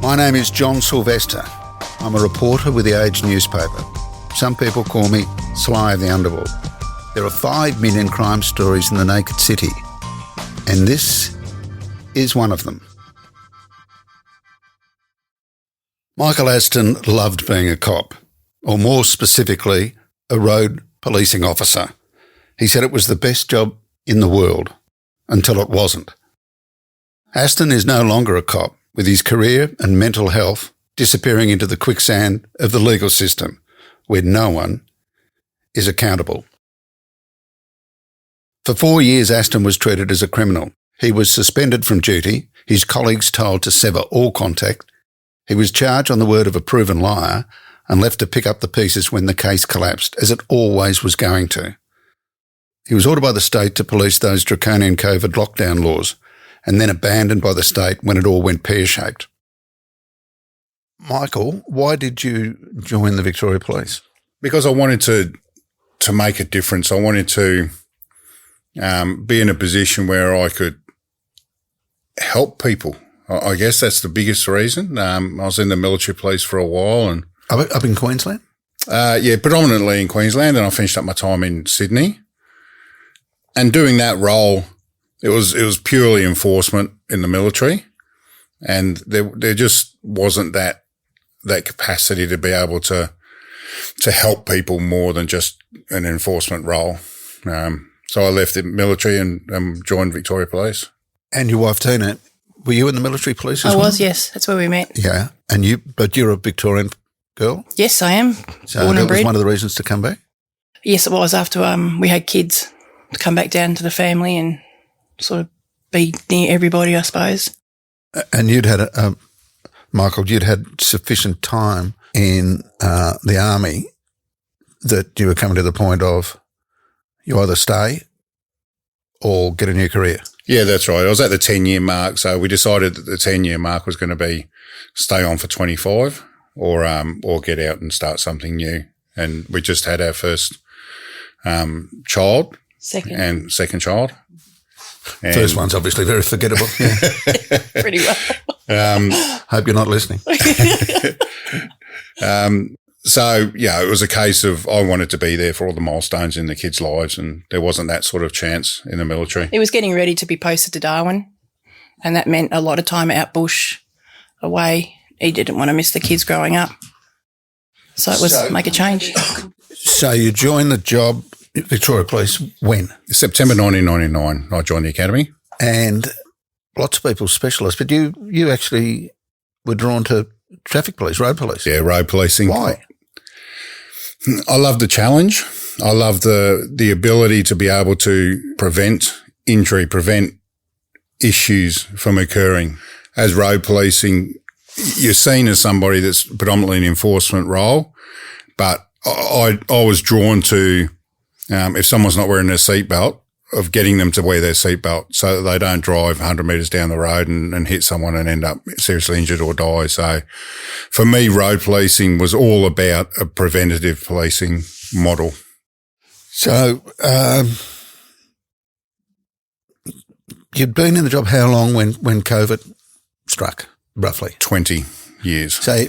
My name is John Sylvester. I'm a reporter with the Age newspaper. Some people call me Sly of the Underworld. There are 5 million crime stories in the naked city, and this is one of them. Michael Aston loved being a cop, or more specifically, a road policing officer. He said it was the best job in the world, until it wasn't. Aston is no longer a cop, with his career and mental health disappearing into the quicksand of the legal system, where no one is accountable. For 4 years, Aston was treated as a criminal. He was suspended from duty, his colleagues told to sever all contact. He was charged on the word of a proven liar and left to pick up the pieces when the case collapsed, as it always was going to. He was ordered by the state to police those draconian COVID lockdown laws, and then abandoned by the state when it all went pear-shaped. Michael, why did you join the Victoria Police? Because I wanted to make a difference. I wanted to be in a position where I could help people. I guess that's the biggest reason. I was in the military police for a while. And Up in Queensland? Yeah, predominantly in Queensland, and I finished up my time in Sydney. And doing that role, it was purely enforcement in the military, and there just wasn't that capacity to be able to help people more than just an enforcement role. So I left the military and joined Victoria Police. And your wife Tina, were you in the military police as well? I was, yes. That's where we met. Yeah, but you're a Victorian girl? Yes, I am. So Born that and bred. was one of the reasons to come back? Yes, it was after we had kids, to come back down to the family and sort of be near everybody, I suppose. And you'd had, Michael, you'd had sufficient time in the army that you were coming to the point of you either stay or get a new career. Yeah, that's right. I was at the 10-year mark, so we decided that the 10-year mark was going to be stay on for 25 or get out and start something new. And we just had our first child. Second child. And first one's obviously very forgettable. Yeah. Pretty well. Hope you're not listening. So, yeah, it was a case of I wanted to be there for all the milestones in the kids' lives, and there wasn't that sort of chance in the military. He was getting ready to be posted to Darwin, and that meant a lot of time out bush away. He didn't want to miss the kids growing up. So it was make a change. So you joined the job at Victoria Police when? September 1999, I joined the academy. And lots of people specialise, but you actually were drawn to traffic police, road police. Yeah, road policing. Why? I love the challenge. I love the ability to be able to prevent injury, prevent issues from occurring. As road policing, you're seen as somebody that's predominantly an enforcement role, but I was drawn to if someone's not wearing their seatbelt, of getting them to wear their seatbelt so that they don't drive 100 metres down the road and hit someone and end up seriously injured or die. So for me, road policing was all about a preventative policing model. So you'd been in the job how long when COVID struck, roughly? 20 years. So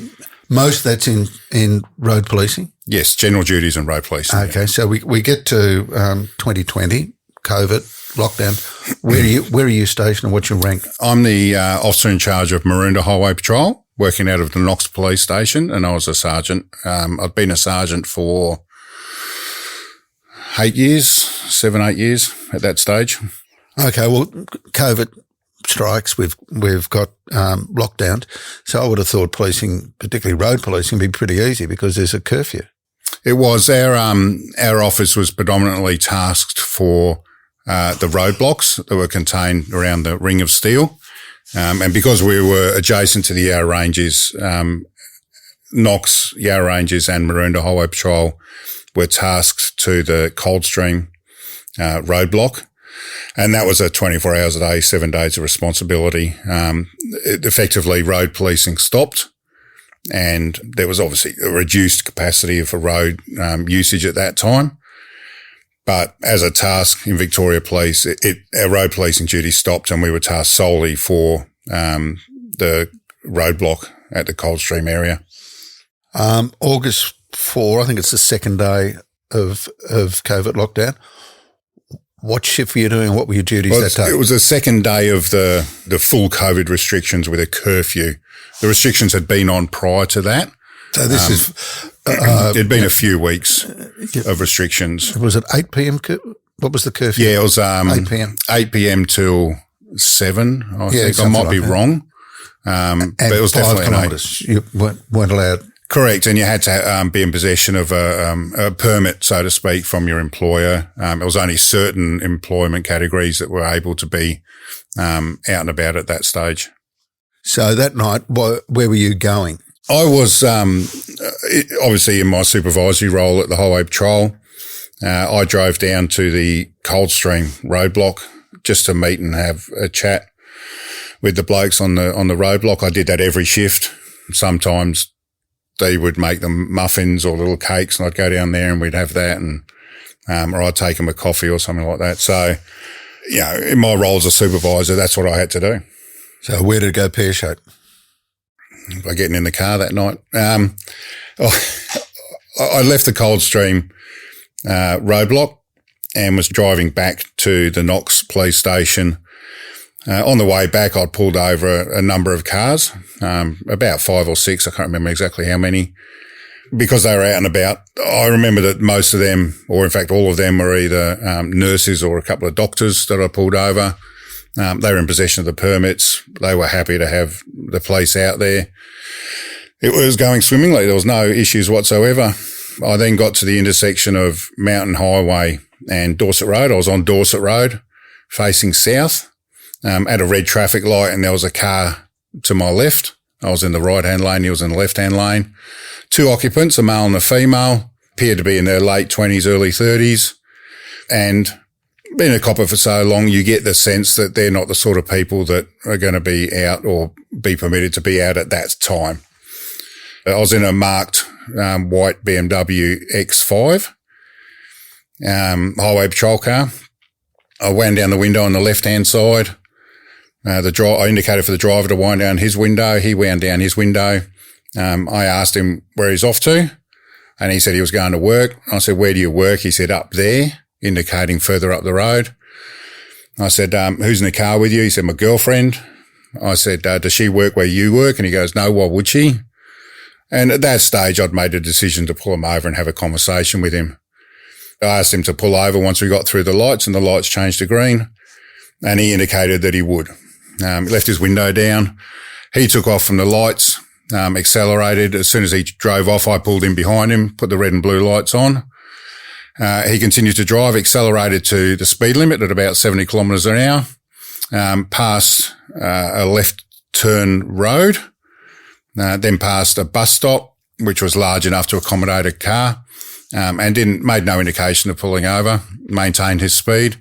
most of that's in road policing? Yes, general duties and road policing. Okay, yeah. So we get to 2020. COVID, lockdown. Where are you stationed and what's your rank? I'm the officer in charge of Maroondah Highway Patrol, working out of the Knox Police Station, and I was a sergeant. I've been a sergeant for 8 years, 7-8 years at that stage. Okay, well, COVID strikes, we've got lockdowns, so I would have thought policing, particularly road policing, would be pretty easy because there's a curfew. It was. Our office was predominantly tasked for the roadblocks that were contained around the Ring of Steel. And because we were adjacent to the Yarra Ranges, Knox, Yarra Ranges and Maroondah Highway Patrol were tasked to the Coldstream roadblock. And that was a 24 hours a day, 7 days of responsibility. Effectively, road policing stopped. And there was obviously a reduced capacity for road usage at that time. But as a task in Victoria Police, our road policing duty stopped and we were tasked solely for the roadblock at the Coldstream area. August 4, I think it's the second day of COVID lockdown. What shift were you doing? What were your duties that day? It was the second day of the full COVID restrictions with a curfew. The restrictions had been on prior to that. So this is... it'd been a few weeks of restrictions. Was it 8 p.m? What was the curfew? Yeah, it was 8 p.m. 8 p.m. till 7, I think. I might be wrong. And but it was 5 definitely kilometres. You weren't allowed. Correct, and you had to be in possession of a permit, so to speak, from your employer. It was only certain employment categories that were able to be out and about at that stage. So that night, where were you going? I was obviously in my supervisory role at the Highway Patrol. I drove down to the Coldstream roadblock just to meet and have a chat with the blokes on the roadblock. I did that every shift. Sometimes they would make them muffins or little cakes, and I'd go down there and we'd have that, and or I'd take them a coffee or something like that. So, in my role as a supervisor, that's what I had to do. So where did it go pear-shaped? By getting in the car that night. I left the Coldstream roadblock and was driving back to the Knox police station. On the way back, I'd pulled over a number of cars, about 5 or 6. I can't remember exactly how many, because they were out and about. I remember that most of them, or in fact all of them, were either nurses or a couple of doctors that I pulled over. They were in possession of the permits. They were happy to have the police out there. It was going swimmingly. There was no issues whatsoever. I then got to the intersection of Mountain Highway and Dorset Road. I was on Dorset Road facing south at a red traffic light, and there was a car to my left. I was in the right-hand lane. He was in the left-hand lane. 2 occupants, a male and a female, appeared to be in their late 20s, early 30s. And being a copper for so long, you get the sense that they're not the sort of people that are going to be out or be permitted to be out at that time. I was in a marked white BMW X5 highway patrol car. I wound down the window on the left-hand side. I indicated for the driver to wind down his window. He wound down his window. I asked him where he's off to, and he said he was going to work. I said, "Where do you work?" He said, "Up there," indicating further up the road. I said, "Who's in the car with you?" He said, "My girlfriend." I said, "Does she work where you work?" And he goes, "No, why would she?" And at that stage, I'd made a decision to pull him over and have a conversation with him. I asked him to pull over once we got through the lights, and the lights changed to green, and he indicated that he would. He left his window down. He took off from the lights, accelerated. As soon as he drove off, I pulled in behind him, put the red and blue lights on. He continued to drive, accelerated to the speed limit at about 70 kilometres an hour, past a left turn road, then past a bus stop, which was large enough to accommodate a car, and made no indication of pulling over, maintained his speed.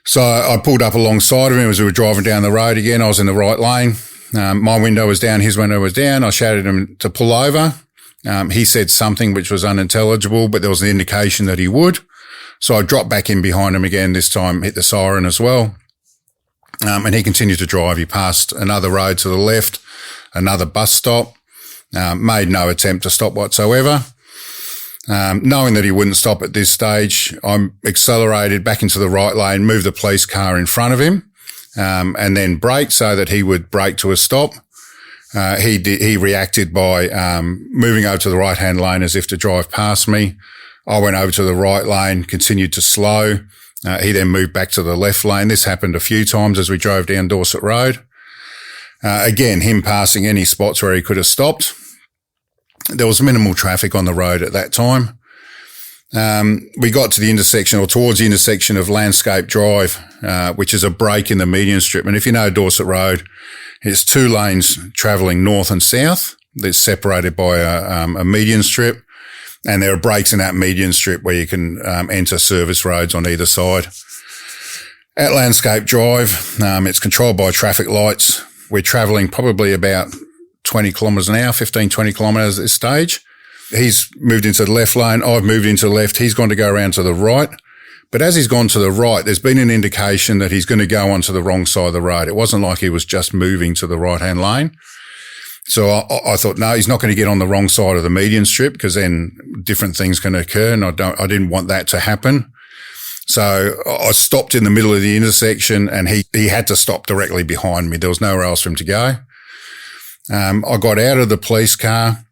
So I pulled up alongside of him as we were driving down the road again. I was in the right lane. My window was down, his window was down. I shouted at him to pull over. He said something which was unintelligible, but there was an indication that he would. So I dropped back in behind him again, this time hit the siren as well. And he continued to drive. He passed another road to the left, another bus stop, made no attempt to stop whatsoever. Knowing that he wouldn't stop at this stage, I accelerated back into the right lane, moved the police car in front of him, and then braked so that he would brake to a stop. He reacted by moving over to the right-hand lane as if to drive past me. I went over to the right lane, continued to slow. He then moved back to the left lane. This happened a few times as we drove down Dorset Road. Again, him passing any spots where he could have stopped. There was minimal traffic on the road at that time. We got to the intersection, or towards the intersection of Landscape Drive, which is a break in the median strip. And if you know Dorset Road, it's 2 lanes travelling north and south. That's separated by a median strip. And there are breaks in that median strip where you can enter service roads on either side. At Landscape Drive, it's controlled by traffic lights. We're travelling probably about 20 kilometres an hour, 15, 20 kilometres at this stage. He's moved into the left lane. I've moved into the left. He's gone to go around to the right. But as he's gone to the right, there's been an indication that he's going to go onto the wrong side of the road. It wasn't like he was just moving to the right-hand lane. So I thought, no, he's not going to get on the wrong side of the median strip because then different things can occur, and I didn't want that to happen. So I stopped in the middle of the intersection, and he had to stop directly behind me. There was nowhere else for him to go. I got out of the police car.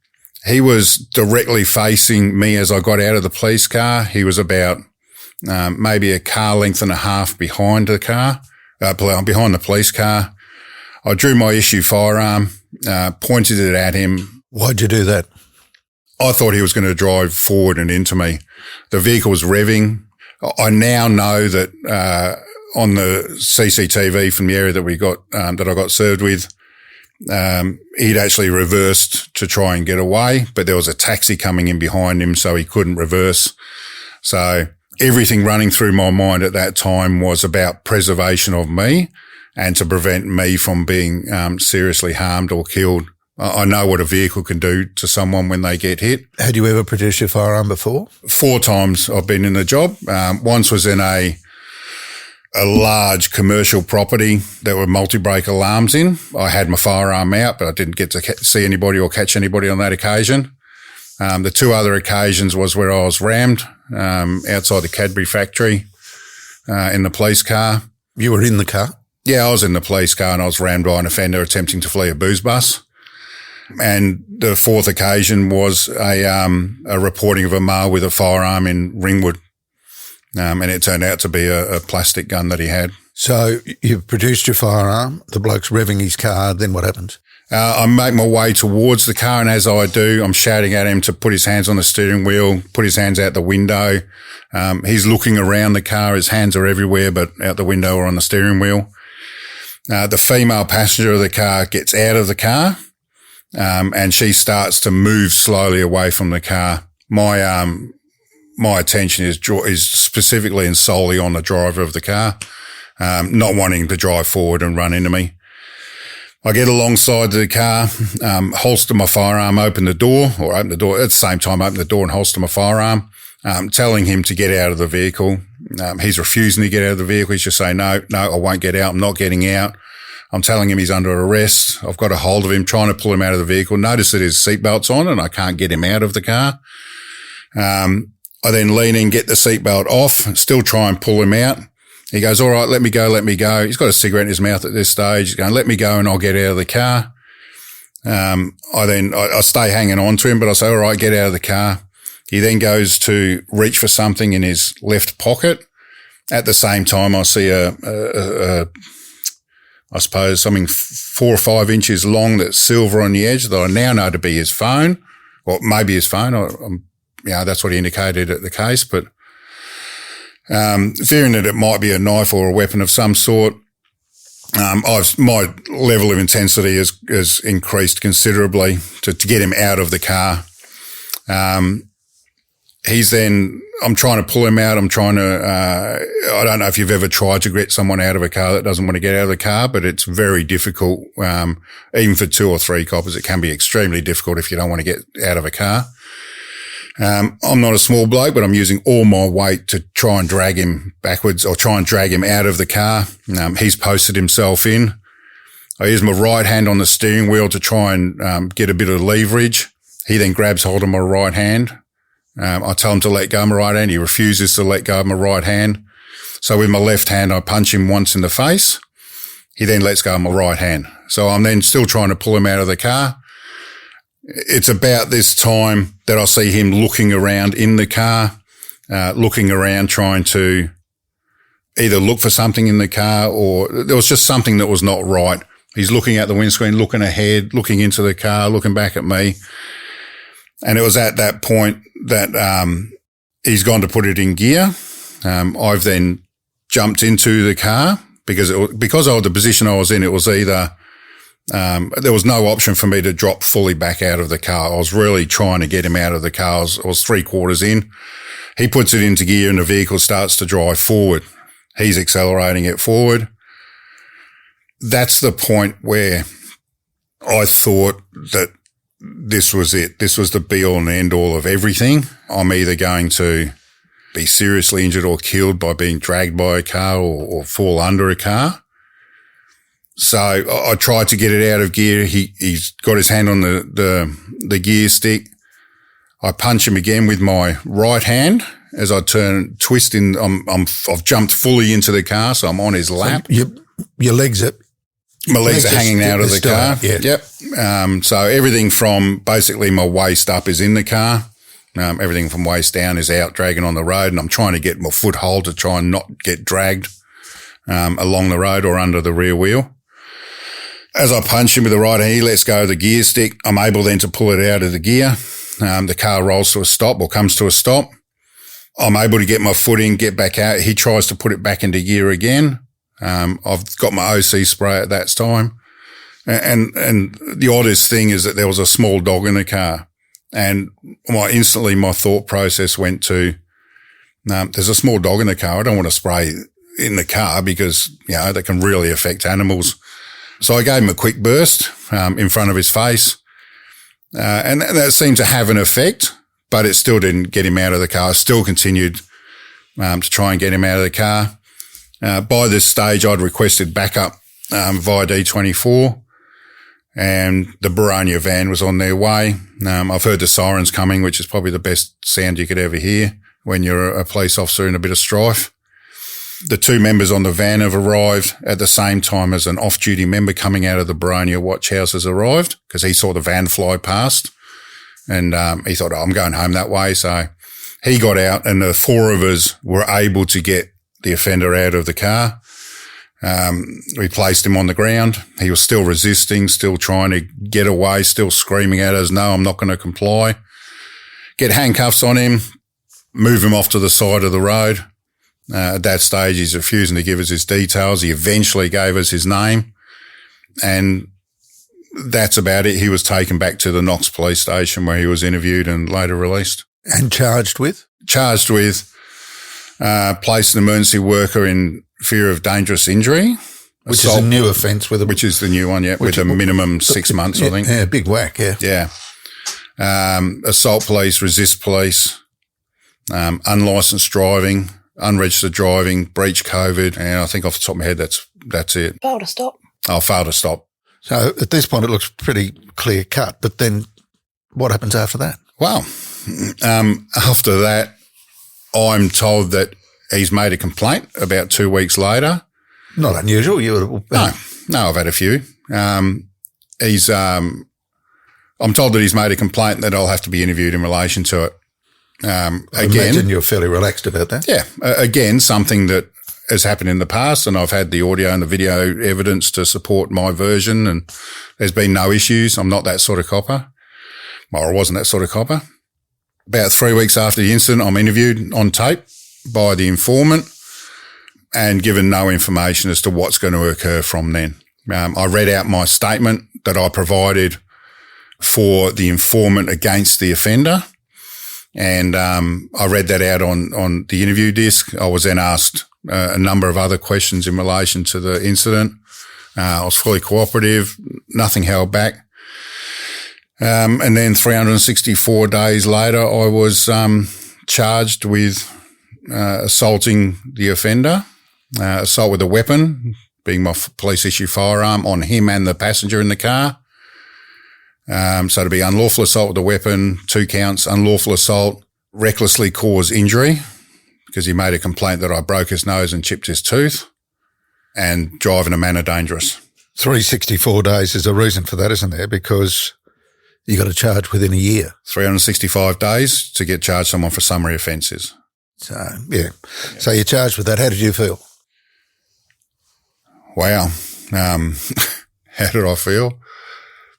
He was directly facing me as I got out of the police car. He was about maybe a car length and a half behind the car, behind the police car. I drew my issue firearm, pointed it at him. Why'd you do that? I thought he was going to drive forward and into me. The vehicle was revving. I now know that on the CCTV from the area that we got that I got served with, he'd actually reversed to try and get away, but there was a taxi coming in behind him, so he couldn't reverse. So everything running through my mind at that time was about preservation of me and to prevent me from being seriously harmed or killed. I know what a vehicle can do to someone when they get hit. Had you ever produced your firearm before? 4 times I've been in the job. Once was in a large commercial property that were multi-break alarms in. I had my firearm out, but I didn't get to see anybody or catch anybody on that occasion. The 2 other occasions was where I was rammed outside the Cadbury factory in the police car. You were in the car? Yeah, I was in the police car and I was rammed by an offender attempting to flee a booze bus. And the 4th occasion was a reporting of a male with a firearm in Ringwood. And it turned out to be a plastic gun that he had. So you've produced your firearm, the bloke's revving his car, then what happens? I make my way towards the car, and as I do, I'm shouting at him to put his hands on the steering wheel, put his hands out the window. He's looking around the car. His hands are everywhere, but out the window or on the steering wheel. The female passenger of the car gets out of the car, and she starts to move slowly away from the car. My attention is specifically and solely on the driver of the car, not wanting to drive forward and run into me. I get alongside the car, holster my firearm, open the door at the same time, open the door and holster my firearm, telling him to get out of the vehicle. He's refusing to get out of the vehicle. He's just saying, no, I won't get out. I'm not getting out. I'm telling him he's under arrest. I've got a hold of him, trying to pull him out of the vehicle. Notice that his seatbelt's on and I can't get him out of the car. I then lean in, get the seatbelt off, still try and pull him out. He goes, all right, let me go. He's got a cigarette in his mouth at this stage. He's going, let me go and I'll get out of the car. I stay hanging on to him, but I say, all right, get out of the car. He then goes to reach for something in his left pocket. At the same time, I see I suppose something 4 or 5 inches long that's silver on the edge that I now know to be his phone, or maybe his phone. That's what he indicated at the case, but fearing that it might be a knife or a weapon of some sort, my level of intensity has increased considerably to get him out of the car. I'm trying to pull him out. I don't know if you've ever tried to get someone out of a car that doesn't want to get out of the car, but it's very difficult. Even for 2 or 3 coppers, it can be extremely difficult if you don't want to get out of a car. I'm not a small bloke, but I'm using all my weight to try and drag him backwards or try and drag him out of the car. He's posted himself in. I use my right hand on the steering wheel to try and get a bit of leverage. He then grabs hold of my right hand. I tell him to let go of my right hand. He refuses to let go of my right hand. So with my left hand, I punch him once in the face. He then lets go of my right hand. So I'm then still trying to pull him out of the car. It's about this time that I see him looking around in the car, looking around trying to either look for something in the car or there was just something that was not right. He's looking at the windscreen, looking ahead, looking into the car, looking back at me. And it was at that point that he's gone to put it in gear. I've then jumped into the car because of the position I was in. It was either there was no option for me to drop fully back out of the car. I was really trying to get him out of the car. I was 3/4 in. He puts it into gear and the vehicle starts to drive forward. He's accelerating it forward. That's the point where I thought that this was it. This was the be all and end all of everything. I'm either going to be seriously injured or killed by being dragged by a car or fall under a car. So I tried to get it out of gear. He's got his hand on the gear stick. I punch him again with my right hand as I twist in. I've jumped fully into the car, so I'm on his lap. So your legs are... My legs are hanging out of the car. Yeah. Yep. So everything from basically my waist up is in the car. Everything from waist down is out, dragging on the road, and I'm trying to get my foothold to try and not get dragged along the road or under the rear wheel. As I punch him with the right hand, he lets go of the gear stick. I'm able then to pull it out of the gear. The car rolls to a stop or comes to a stop. I'm able to get my foot in, get back out. He tries to put it back into gear again. I've got my OC spray at that time. And the oddest thing is that there was a small dog in the car. And instantly my thought process went to, there's a small dog in the car. I don't want to spray in the car because, that can really affect animals. So I gave him a quick burst, in front of his face. And that seemed to have an effect, but it still didn't get him out of the car. I still continued, to try and get him out of the car. By this stage, I'd requested backup via D24, and the Boronia van was on their way. I've heard the sirens coming, which is probably the best sound you could ever hear when you're a police officer in a bit of strife. The two members on the van have arrived at the same time as an off-duty member coming out of the Boronia watch house has arrived, because he saw the van fly past, and he thought, I'm going home that way. So he got out, and the four of us were able to get the offender out of the car. We placed him on the ground. He was still resisting, still trying to get away, still screaming at us, no, I'm not going to comply. Get handcuffs on him, move him off to the side of the road. At that stage, he's refusing to give us his details. He eventually gave us his name, and that's about it. He was taken back to the Knox police station where he was interviewed and later released. And charged with? Charged with placed an emergency worker in fear of dangerous injury. Which is a new offence. Which is the new one, with a minimum 6 months, I think. Yeah, big whack, yeah. Yeah. Assault police, resist police, unlicensed driving, unregistered driving, breach COVID, and I think off the top of my head, that's it. Fail to stop. Oh, fail to stop. So at this point, it looks pretty clear cut, but then what happens after that? Well, after that, I'm told that he's made a complaint about 2 weeks later. Not unusual. No, I've had a few. I'm told that he's made a complaint that I'll have to be interviewed in relation to it. I imagine you're fairly relaxed about that. Yeah. Again, something that has happened in the past, and I've had the audio and the video evidence to support my version, and there's been no issues. I'm not that sort of copper. Well, I wasn't that sort of copper. About 3 weeks after the incident, I'm interviewed on tape by the informant and given no information as to what's going to occur from then. I read out my statement that I provided for the informant against the offender, and I read that out on the interview disc. I was then asked a number of other questions in relation to the incident. I was fully cooperative, nothing held back. And then 364 days later, I was charged with assaulting the offender, assault with a weapon, being my police issue firearm, on him and the passenger in the car. So to be unlawful assault with a weapon, 2 counts, unlawful assault, recklessly cause injury, because he made a complaint that I broke his nose and chipped his tooth, and drive in a manner dangerous. 364 days is a reason for that, isn't there? Because you got to charge within a year. 365 days to get charged someone for summary offences. So, yeah. So you're charged with that. How did you feel? Wow. How did I feel?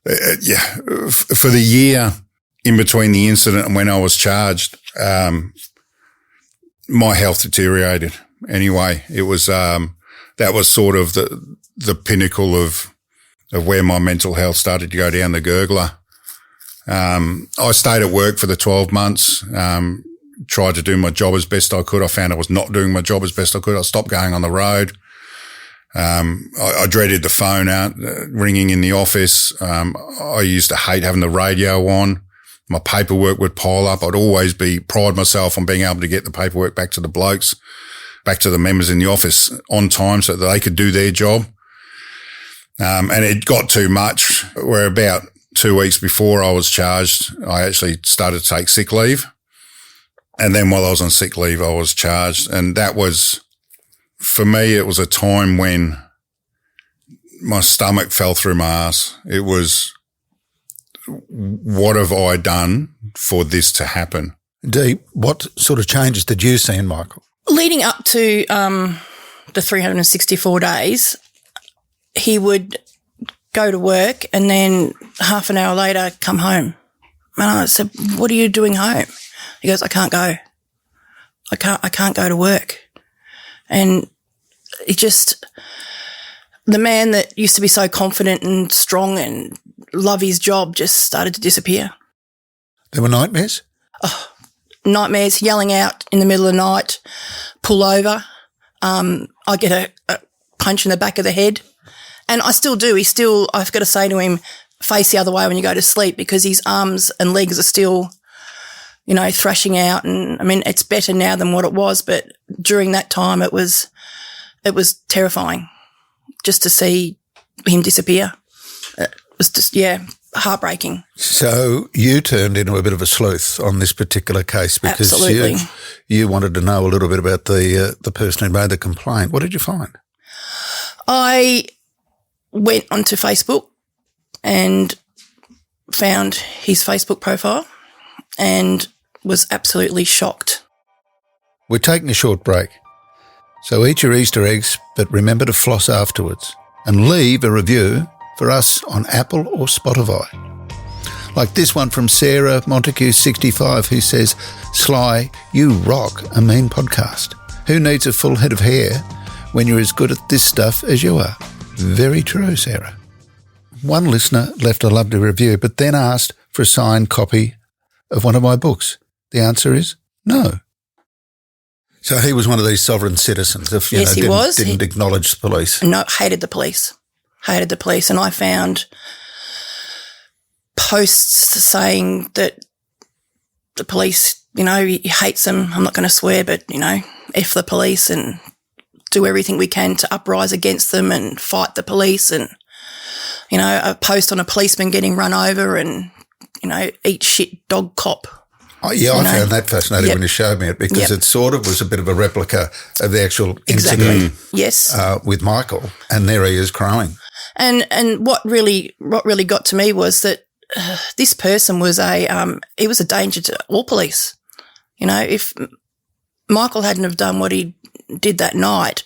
For the year in between the incident and when I was charged, my health deteriorated. Anyway, it was, that was sort of the pinnacle of where my mental health started to go down the gurgler. I stayed at work for the 12 months, tried to do my job as best I could. I found I was not doing my job as best I could. I stopped going on the road. I dreaded the phone out, ringing in the office. I used to hate having the radio on. My paperwork would pile up. I'd always pride myself on being able to get the paperwork back to the blokes, back to the members in the office on time so that they could do their job. And it got too much, where about 2 weeks before I was charged, I actually started to take sick leave. And then while I was on sick leave, I was charged. And that was, for me, it was a time when my stomach fell through my ass. It was, what have I done for this to happen? Dee, what sort of changes did you see in Michael? Leading up to the 364 days, he would go to work and then half an hour later come home. And I said, "What are you doing home?" He goes, "I can't go. I can't go to work." And it just, the man that used to be so confident and strong and love his job just started to disappear. There were nightmares? Nightmares, yelling out in the middle of the night, pull over. I get a punch in the back of the head. And I still do. I've got to say to him, face the other way when you go to sleep, because his arms and legs are still, thrashing out. And I mean, it's better now than what it was. But during that time, it was terrifying just to see him disappear. It was just, heartbreaking. So you turned into a bit of a sleuth on this particular case because you wanted to know a little bit about the person who made the complaint. What did you find? I went onto Facebook and found his Facebook profile and was absolutely shocked. We're taking a short break. So eat your Easter eggs, but remember to floss afterwards and leave a review for us on Apple or Spotify. Like this one from Sarah Montague 65, who says, "Sly, you rock a mean podcast. Who needs a full head of hair when you're as good at this stuff as you are?" Very true, Sarah. One listener left a lovely review, but then asked for a signed copy of one of my books. The answer is no. So he was one of these sovereign citizens. Yes, he was. Didn't acknowledge the police. No, hated the police. And I found posts saying that the police, he hates them. I'm not going to swear, but, F the police and do everything we can to uprise against them and fight the police, and, a post on a policeman getting run over and, eat shit dog cop. Oh, yeah, I found that fascinating when you showed me it, because it sort of was a bit of a replica of the actual incident. Yes. With Michael, and there he is crowing. And what really got to me was that this person was he was a danger to all police. If Michael hadn't have done what he did that night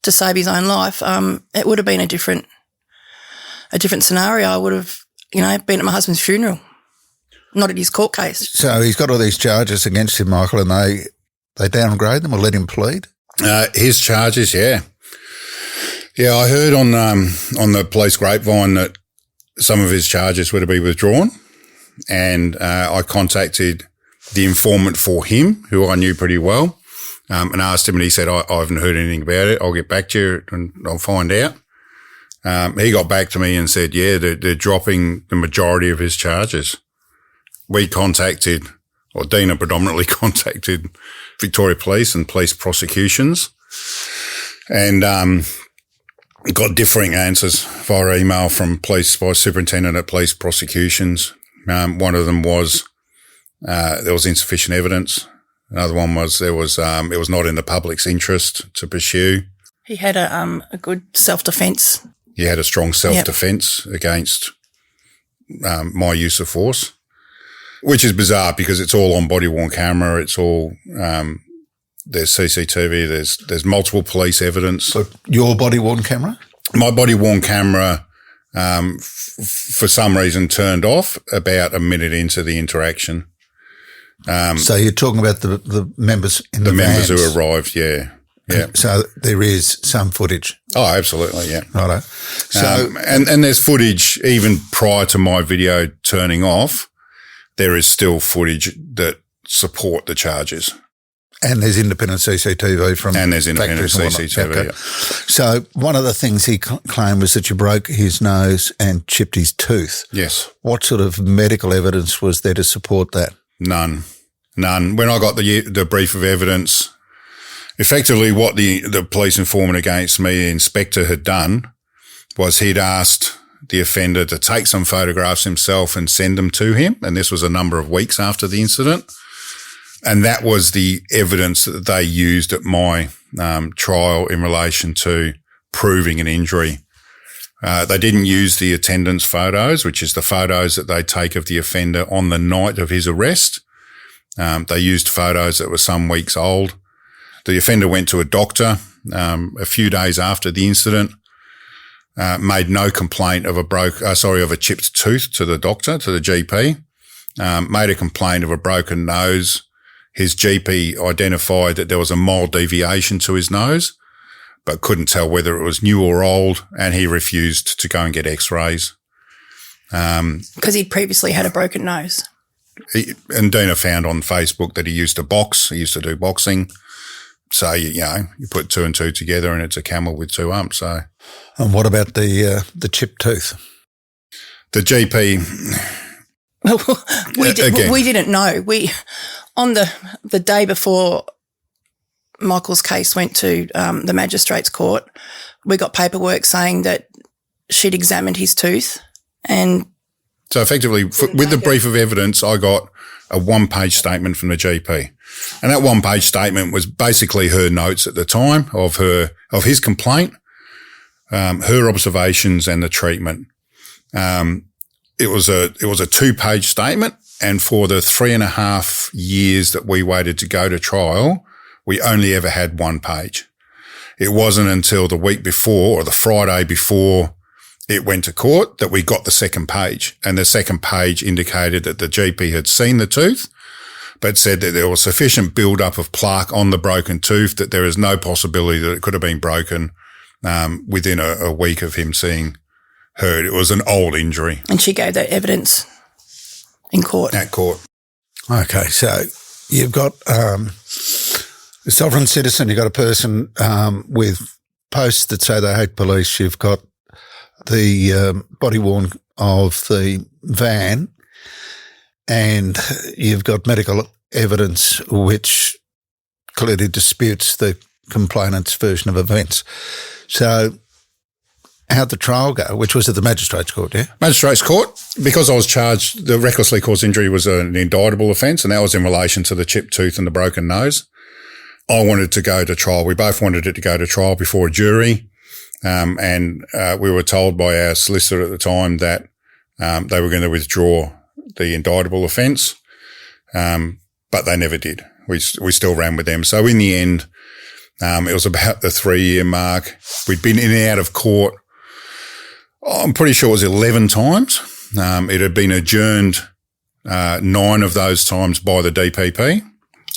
to save his own life, it would have been a different scenario. I would have, been at my husband's funeral, not at his court case. So he's got all these charges against him, Michael, and they downgrade them or let him plead? His charges, yeah. Yeah, I heard on the police grapevine that some of his charges were to be withdrawn, and I contacted the informant for him, who I knew pretty well, and asked him, and he said, I haven't heard anything about it. I'll get back to you and I'll find out. He got back to me and said, yeah, they're dropping the majority of his charges. We contacted, or Dina predominantly contacted Victoria Police and police prosecutions, and got differing answers via email from by superintendent at police prosecutions. One of them was there was insufficient evidence. Another one was it was not in the public's interest to pursue. He had a good self-defence. He had a strong self-defence against my use of force, which is bizarre because it's all on body-worn camera. It's all there's CCTV. There's multiple police evidence. So your body-worn camera? My body-worn camera, for some reason, turned off about a minute into the interaction. So you're talking about the members in the members vans. who arrived, yeah. So there is some footage. Oh, absolutely, yeah. Righto. So and there's footage even prior to my video turning off. There is still footage that support the charges. And there's independent CCTV from and there's independent CCTV. Okay. Yeah. So one of the things he claimed was that you broke his nose and chipped his tooth. Yes. What sort of medical evidence was there to support that? None. When I got the brief of evidence, effectively what the police informant against me, the inspector, had done was he'd asked the offender to take some photographs himself and send them to him. And this was a number of weeks after the incident. And that was the evidence that they used at my trial in relation to proving an injury. They didn't use the attendance photos, which is the photos that they take of the offender on the night of his arrest. They used photos that were some weeks old. The offender went to a doctor a few days after the incident, made no complaint of a chipped tooth to the doctor, to the GP, made a complaint of a broken nose. His GP identified that there was a mild deviation to his nose, but couldn't tell whether it was new or old, and he refused to go and get x-rays. Because he'd previously had a broken nose. And Dina found on Facebook that he used to box. He used to do boxing. So, you put two and two together and it's a camel with two humps. So, and what about the chipped tooth? The GP... we didn't know. On the day before Michael's case went to the magistrate's court, we got paperwork saying that she'd examined his tooth. And so effectively, with the brief of evidence, I got a one-page statement from the GP. And that one-page statement was basically her notes at the time of his complaint, her observations and the treatment. It was a two-page statement, and for the 3.5 years that we waited to go to trial, we only ever had one page. It wasn't until the week before or the Friday before it went to court that we got the second page, and the second page indicated that the GP had seen the tooth, but said that there was sufficient build-up of plaque on the broken tooth that there is no possibility that it could have been broken within a week of him seeing her. It was an old injury. And she gave that evidence in court. At court. Okay, so you've got a sovereign citizen, you've got a person with posts that say they hate police, you've got the body-worn of the van, and you've got medical evidence which clearly disputes the complainant's version of events. So how'd the trial go, which was at the magistrate's court, yeah? Magistrate's court. Because I was charged, the recklessly caused injury was an indictable offence, and that was in relation to the chipped tooth and the broken nose. I wanted to go to trial. We both wanted it to go to trial before a jury. And we were told by our solicitor at the time that they were going to withdraw the indictable offence, but they never did. We still ran with them. So in the end, it was about the 3-year mark. We'd been in and out of court, I'm pretty sure it was 11 times. It had been adjourned 9 of those times by the DPP.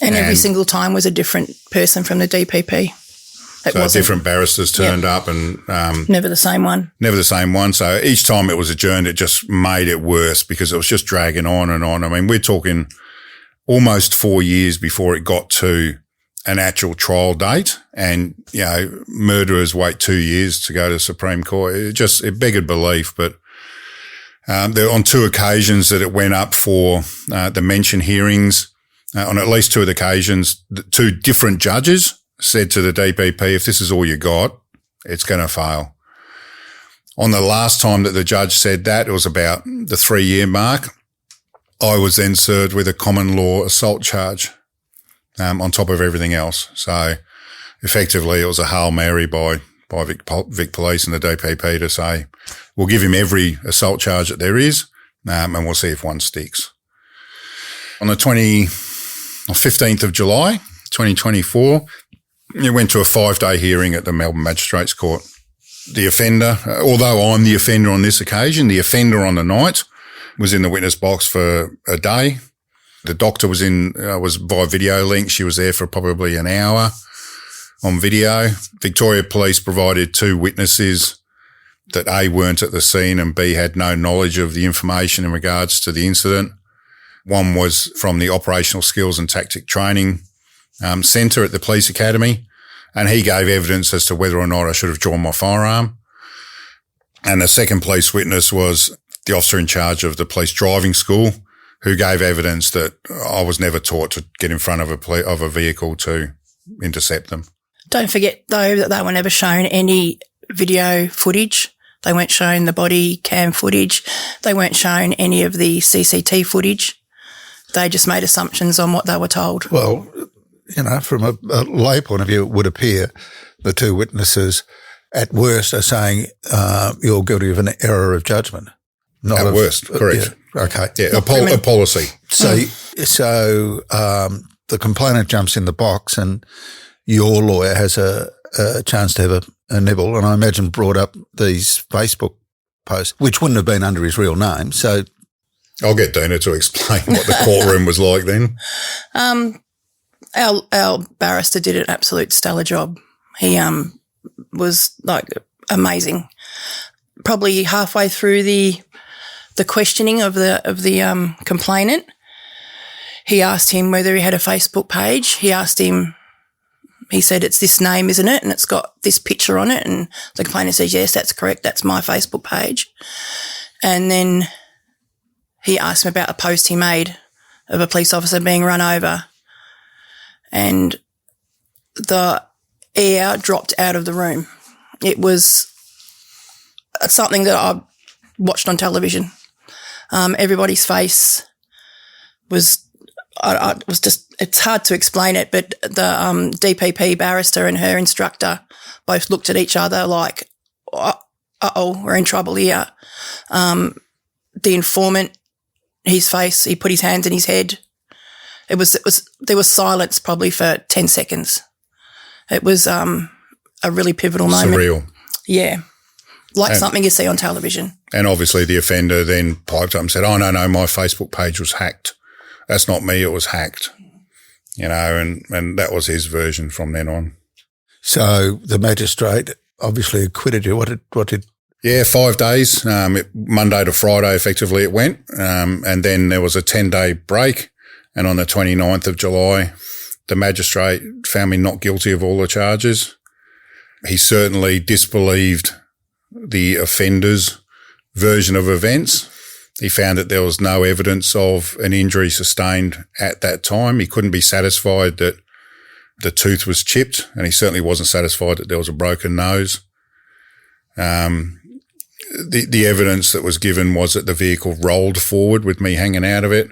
And every single time was a different person from the DPP. So different barristers turned up and... never the same one. Never the same one. So each time it was adjourned, it just made it worse because it was just dragging on and on. I mean, we're talking almost 4 years before it got to an actual trial date, and, murderers wait 2 years to go to Supreme Court. It beggared belief, but there on 2 occasions that it went up for the mention hearings. On at least 2 of the occasions, 2 different judges said to the DPP, if this is all you got, it's going to fail. On the last time that the judge said that, it was about the 3-year mark, I was then served with a common law assault charge on top of everything else. So effectively it was a Hail Mary by Vic Police and the DPP to say, we'll give him every assault charge that there is, and we'll see if one sticks. On the 15th of July, 2024, it went to a 5-day hearing at the Melbourne Magistrates Court. The offender, although I'm the offender on this occasion, the offender on the night was in the witness box for a day. The doctor was by video link. She was there for probably an hour on video. Victoria Police provided 2 witnesses that A, weren't at the scene, and B, had no knowledge of the information in regards to the incident. One was from the Operational Skills and Tactic Training Centre at the Police Academy, and he gave evidence as to whether or not I should have drawn my firearm. And the second police witness was the officer in charge of the police driving school, who gave evidence that I was never taught to get in front of a vehicle to intercept them. Don't forget, though, that they were never shown any video footage They weren't shown the body cam footage. They weren't shown any of the CCT footage. They just made assumptions on what they were told. Well, from a lay point of view, it would appear the two witnesses at worst are saying you're guilty of an error of judgment. Not at worst, correct. Yeah, okay. Yeah, a policy. So the complainant jumps in the box and your lawyer has a chance to have a nibble, and I imagine brought up these Facebook posts, which wouldn't have been under his real name. So I'll get Dina to explain what the courtroom was like then. Our barrister did an absolute stellar job. He was like amazing. Probably halfway through the questioning of the complainant, he asked him whether he had a Facebook page. He said, it's this name, isn't it? And it's got this picture on it. And the complainant says, yes, that's correct. That's my Facebook page. And then he asked him about a post he made of a police officer being run over. And the air dropped out of the room. It was something that I watched on television. Everybody's face was, it's hard to explain it, but the DPP barrister and her instructor both looked at each other like, uh-oh, we're in trouble here. The informant, his face, he put his hands in his head. There was silence probably for 10 seconds. It was a really pivotal moment. Surreal. Yeah. Like something you see on television. And obviously the offender then piped up and said, oh, no, my Facebook page was hacked. That's not me, it was hacked. And that was his version from then on. So the magistrate obviously acquitted you. What did? Yeah, 5 days, Monday to Friday effectively it went. And then there was a 10-day break. And on the 29th of July, the magistrate found me not guilty of all the charges. He certainly disbelieved the offender's version of events. He found that there was no evidence of an injury sustained at that time. He couldn't be satisfied that the tooth was chipped, and he certainly wasn't satisfied that there was a broken nose. The evidence that was given was that the vehicle rolled forward with me hanging out of it.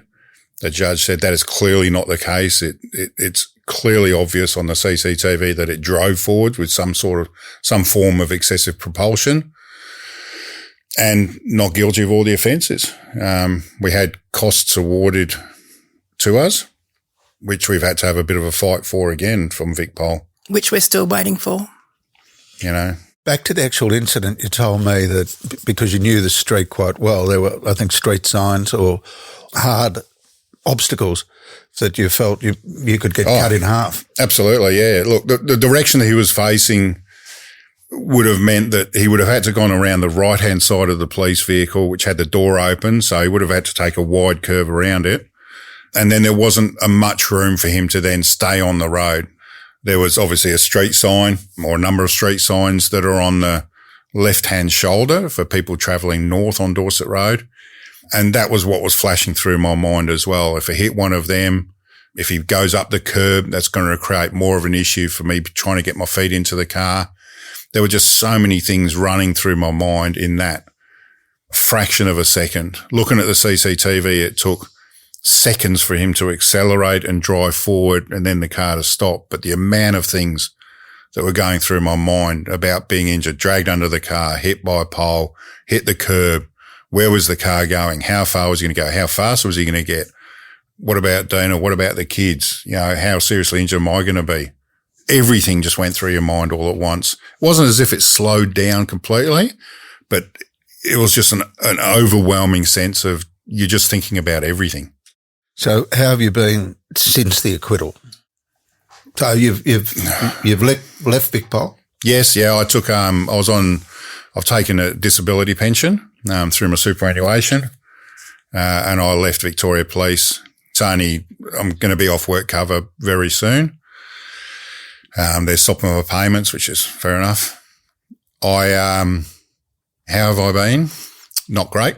The judge said that is clearly not the case. It's clearly obvious on the CCTV that it drove forward with some form of excessive propulsion, and not guilty of all the offences. We had costs awarded to us, which we've had to have a bit of a fight for again from VicPol. Which we're still waiting for. Back to the actual incident, you told me that because you knew the street quite well, there were, I think, street signs or hard obstacles that you felt you could get cut in half. Absolutely, yeah. Look, the direction that he was facing would have meant that he would have had to gone around the right-hand side of the police vehicle, which had the door open, so he would have had to take a wide curve around it. And then there wasn't much room for him to then stay on the road. There was obviously a street sign or a number of street signs that are on the left-hand shoulder for people travelling north on Dorset Road. And that was what was flashing through my mind as well. If I hit one of them, if he goes up the curb, that's going to create more of an issue for me trying to get my feet into the car. There were just so many things running through my mind in that fraction of a second. Looking at the CCTV, it took seconds for him to accelerate and drive forward and then the car to stop. But the amount of things that were going through my mind about being injured, dragged under the car, hit by a pole, hit the curb. Where was the car going? How far was he going to go? How fast was he going to get? What about Dina? What about the kids? How seriously injured am I going to be? Everything just went through your mind all at once. It wasn't as if it slowed down completely, but it was just an overwhelming sense of you're just thinking about everything. So how have you been since the acquittal? So you've left VicPol? Yes, yeah. I took I've taken a disability pension through my superannuation, and I left Victoria Police. I'm going to be off work cover very soon. They're stopping my payments, which is fair enough. How have I been? Not great.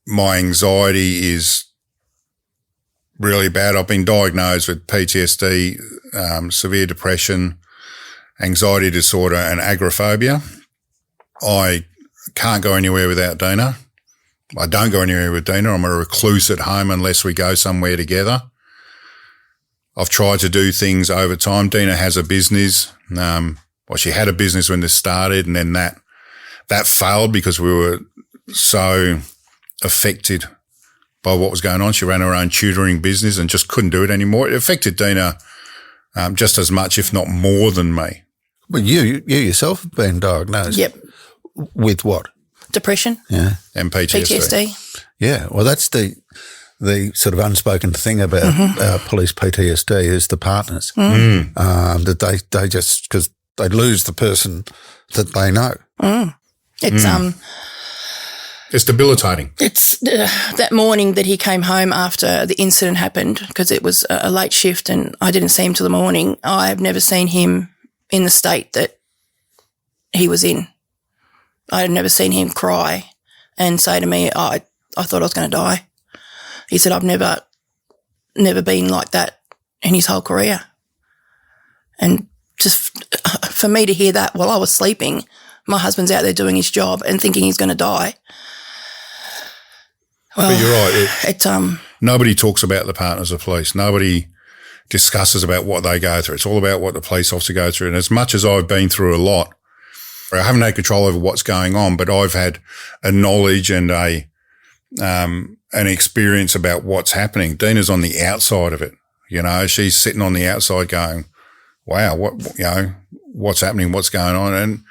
My anxiety is really bad. I've been diagnosed with PTSD, severe depression, anxiety disorder and agoraphobia. I can't go anywhere without Dina. I don't go anywhere with Dina. I'm a recluse at home unless we go somewhere together. I've tried to do things over time. Dina has a business. She had a business when this started, and then that failed because we were so affected by what was going on. She ran her own tutoring business and just couldn't do it anymore. It affected Dina just as much, if not more than me. Well, you yourself have been diagnosed. Yep. With what? Depression. Yeah. And PTSD. Yeah. Well, that's the sort of unspoken thing about police PTSD is the partners. That they just, because they lose the person that they know. It's debilitating. It's that morning that he came home after the incident happened, because it was a late shift and I didn't see him till the morning. I've never seen him in the state that he was in. I had never seen him cry and say to me, I thought I was going to die. He said, I've never been like that in his whole career. And just for me to hear that while I was sleeping, my husband's out there doing his job and thinking he's going to die. Well, but you're right. Nobody talks about the partners of police. Nobody discusses about what they go through. It's all about what the police officer go through. And as much as I've been through a lot, I haven't had control over what's going on, but I've had a knowledge and an experience about what's happening. Dina's on the outside of it. You know, she's sitting on the outside going, wow, what's happening? What's going on? And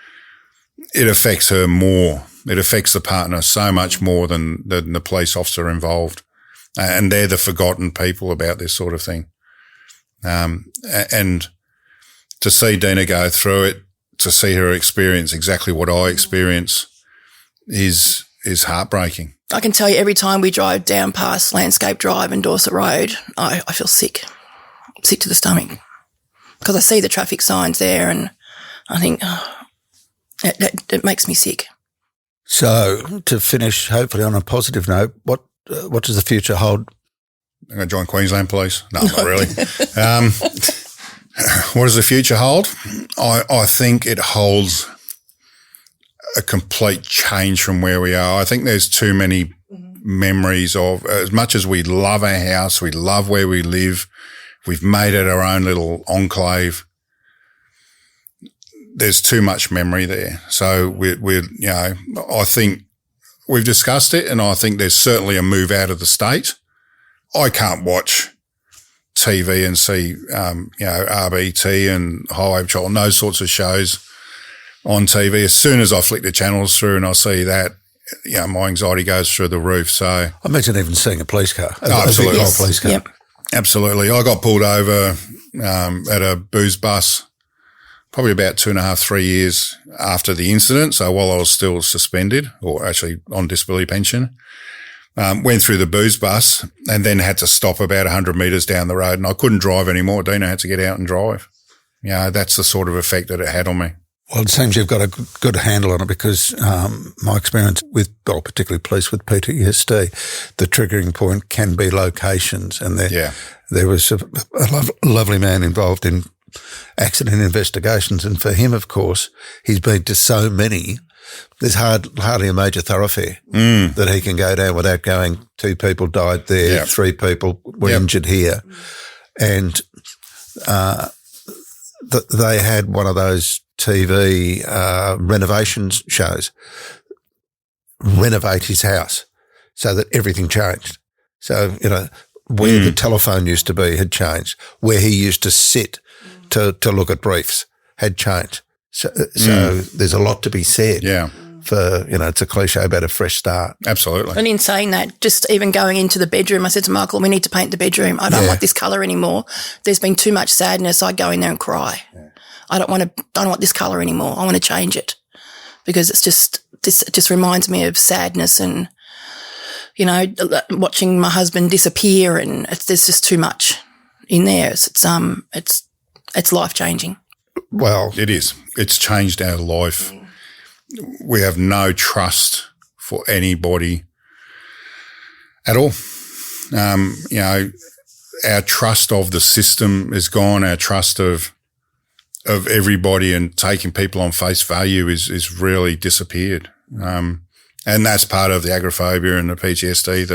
it affects her more. It affects the partner so much more than the police officer involved. And they're the forgotten people about this sort of thing. And to see Dina go through it, to see her experience exactly what I experience is heartbreaking. I can tell you every time we drive down past Landscape Drive and Dorset Road, I feel sick to the stomach, because I see the traffic signs there and I think, it makes me sick. So to finish, hopefully on a positive note, what does the future hold? I'm going to join Queensland Police. No, not really. What does the future hold? I think it holds a complete change from where we are. I think there's too many memories of, as much as we love our house, we love where we live, we've made it our own little enclave. There's too much memory there. So I think we've discussed it, and I think there's certainly a move out of the state. I can't watch TV and see, RBT and Highway Patrol and those sorts of shows on TV. As soon as I flick the channels through and I see that, my anxiety goes through the roof. So I imagine even seeing a police car. Absolutely. A police car. Yep. Absolutely. I got pulled over at a booze bus probably about 2.5, 3 years after the incident. So while I was still suspended, or actually on disability pension, went through the booze bus and then had to stop about 100 metres down the road, and I couldn't drive anymore. Dina had to get out and drive. That's the sort of effect that it had on me. Well, it seems you've got a good handle on it, because my experience with, particularly police with PTSD, the triggering point can be locations. And there was a lovely man involved in accident investigations. And for him, of course, he's been to so many, there's hardly a major thoroughfare that he can go down without going, 2 people died there, 3 people were injured here. And they had one of those TV renovations shows, renovate his house so that everything changed. So, where the telephone used to be had changed. Where he used to sit to look at briefs had changed. So there's a lot to be said. Yeah. For, it's a cliche about a fresh start. Absolutely. And in saying that, just even going into the bedroom, I said to Michael, we need to paint the bedroom. I don't like this colour anymore. There's been too much sadness. I go in there and cry. Yeah. I don't want this colour anymore. I want to change it, because it just reminds me of sadness and, watching my husband disappear, and there's just too much in there. It's life-changing. Well, it is. It's changed our life. We have no trust for anybody at all. Our trust of the system is gone. Our trust of of everybody and taking people on face value is really disappeared. And that's part of the agoraphobia and the PTSD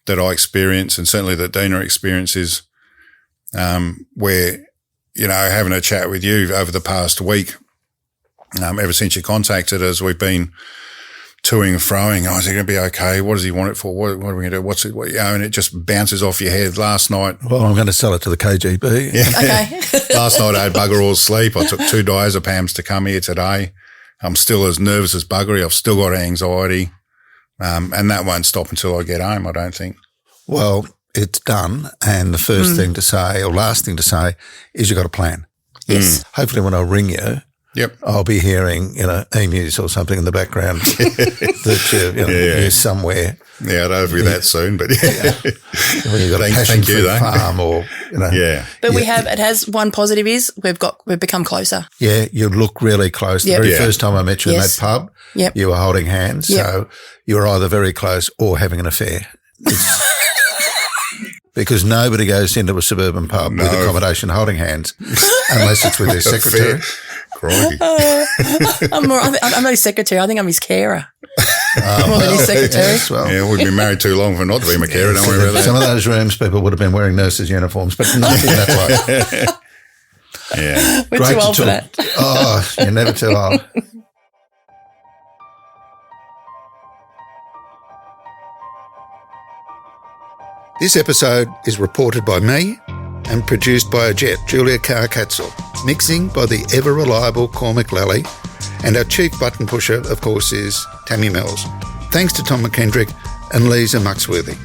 that I experience, and certainly that Dina experiences, where, having a chat with you over the past week, ever since you contacted us, we've been toing and froing. Oh, is it going to be okay? What does he want it for? What are we going to do? What's it? And it just bounces off your head. Last night. Well, I'm going to sell it to the KGB. Yeah. Okay. Last night I had bugger all sleep. I took 2 diazepams to come here today. I'm still as nervous as buggery. I've still got anxiety. And that won't stop until I get home, I don't think. Well, it's done. And the first thing to say, or last thing to say, is you've got a plan. Yes. Hopefully when I ring you, Yep. I'll be hearing, emus or something in the background that you're somewhere. Yeah, I don't know if we're that soon, but When you've got a passion for though. farm or, Yeah. But it has one positive is we've become closer. Yeah, you look really close. Yep. The very Yeah. first time I met you in that pub, Yep. you were holding hands. Yep. So you were either very close or having an affair. Because nobody goes into a suburban pub with accommodation holding hands unless it's with their secretary. Crikey. I'm not his secretary. I think I'm his carer. More than his secretary. Yes, well, Yeah, we've been married too long for not to be my carer. Don't worry about that. some of those rooms, people would have been wearing nurses' uniforms, but nothing that way. Yeah. We're Great too to old for talk. that. Oh, you're never too old. This episode is reported by me and produced by a jet, Julia Carr-Katzel, mixing by the ever-reliable Cormac Lally, and our chief button pusher, of course, is Tammy Mills. Thanks to Tom McKendrick and Lisa Muxworthy.